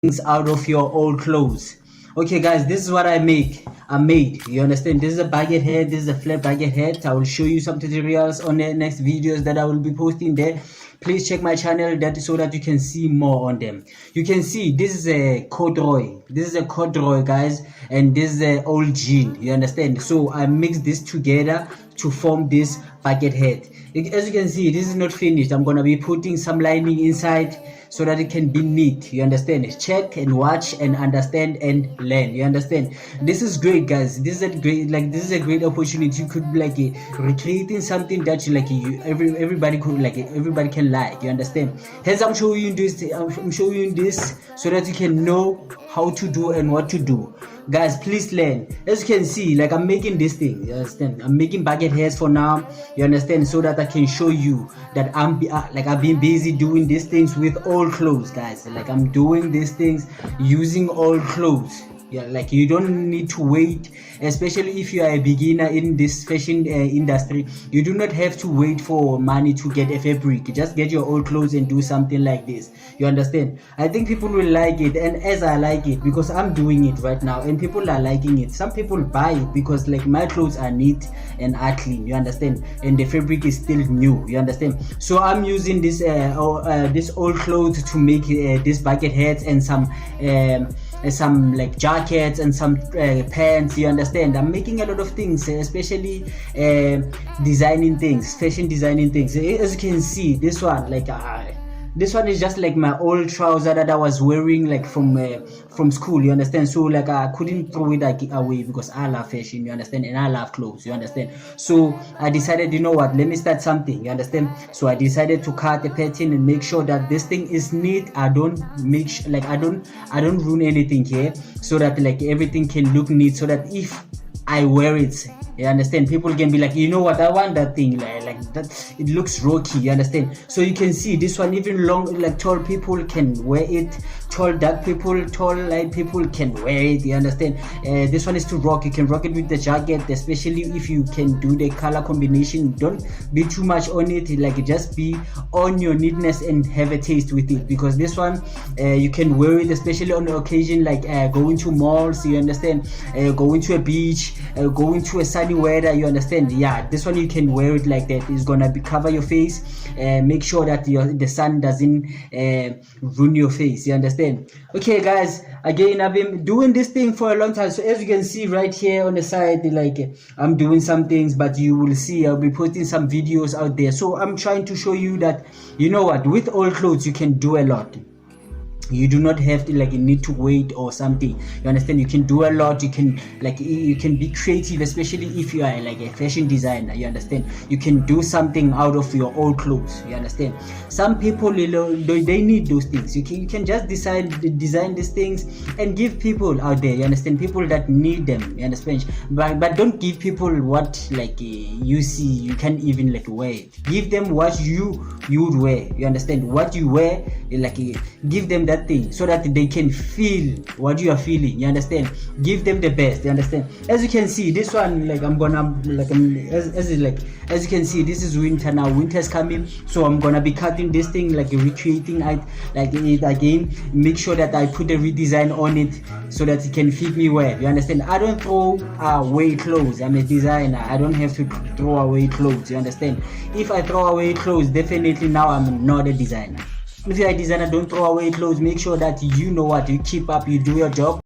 things out of your old clothes. Okay guys, this is what I made. You understand? This is a bucket head, this is a flat bucket head. I will show you some tutorials on the next videos that I will be posting there. Please check my channel so that you can see more on them. You can see this is a corduroy, guys, and this is a old jean. You understand? So I mixed this together to form this bucket head. As you can see, this is not finished. I'm gonna be putting some lining inside so that it can be neat. You understand? Check and watch and understand and learn. You understand? This is great, guys. This is a great opportunity. You could recreating something that everybody can like. You understand? Hence I'm showing you this. I'm showing you this so that you can know how to do and what to do. Guys, please learn. As you can see, I'm making this thing. You understand? I'm making bucket heads for now. You understand? So that I can show you that I've been busy doing these things with old clothes, guys. I'm doing these things using old clothes. Yeah, you don't need to wait, especially if you are a beginner in this fashion industry. You do not have to wait for money to get a fabric. Just get your old clothes and do something like this. You understand? I think people will like it, and as I like it, because I'm doing it right now and people are liking it. Some people buy it because my clothes are neat and are clean. You understand? And the fabric is still new. You understand? So I'm using this old clothes to make this bucket hats and some jackets and some pants. You understand? I'm making a lot of things, especially designing things, fashion designing things. As you can see, this one is just my old trouser that I was wearing from school. You understand? So I couldn't throw it away because I love fashion. You understand? And I love clothes. You understand? So I decided, you know what, let me start something. You understand? So I decided to cut the pattern and make sure that this thing is neat. I don't I don't ruin anything here, so that everything can look neat, so that if I wear it, you understand, people can be like, you know what, I want that thing, like that, it looks rocky. You understand? So you can see this one, even tall people can wear it, tall dark people, tall light people can wear it. You understand? This one is to rock. You can rock it with the jacket, especially if you can do the color combination. Don't be too much on it, just be on your neatness and have a taste with it, because this one you can wear it especially on the occasion, going to malls. You understand? Going to a beach, going to a sunny weather. You understand? Yeah, this one you can wear it like that. It's gonna cover your face, make sure that the sun doesn't ruin your face. You understand? Okay guys, again, I've been doing this thing for a long time. So as you can see right here on the side, I'm doing some things, but you will see I'll be putting some videos out there. So I'm trying to show you that, you know what, with old clothes you can do a lot. You do not have to need to wait or something. You understand? You can do a lot. You can you can be creative, especially if you are a fashion designer. You understand? You can do something out of your old clothes. You understand? Some people, they need those things. You can just design these things and give people out there. You understand? People that need them. You understand? But don't give people what you see you can't even wear it. Give them what you would wear. You understand? What you wear, give them that thing so that they can feel what you are feeling. You understand? Give them the best. You understand? As you can see, this one, I'm gonna as you can see, this is winter now. Winter's coming, so I'm gonna be cutting this thing, recreating it again. Make sure that I put a redesign on it so that it can fit me well. You understand? I don't throw away clothes. I'm a designer. I don't have to throw away clothes. You understand? If I throw away clothes, definitely now I'm not a designer. If you're a designer, don't throw away clothes. Make sure that you know what, you keep up, you do your job.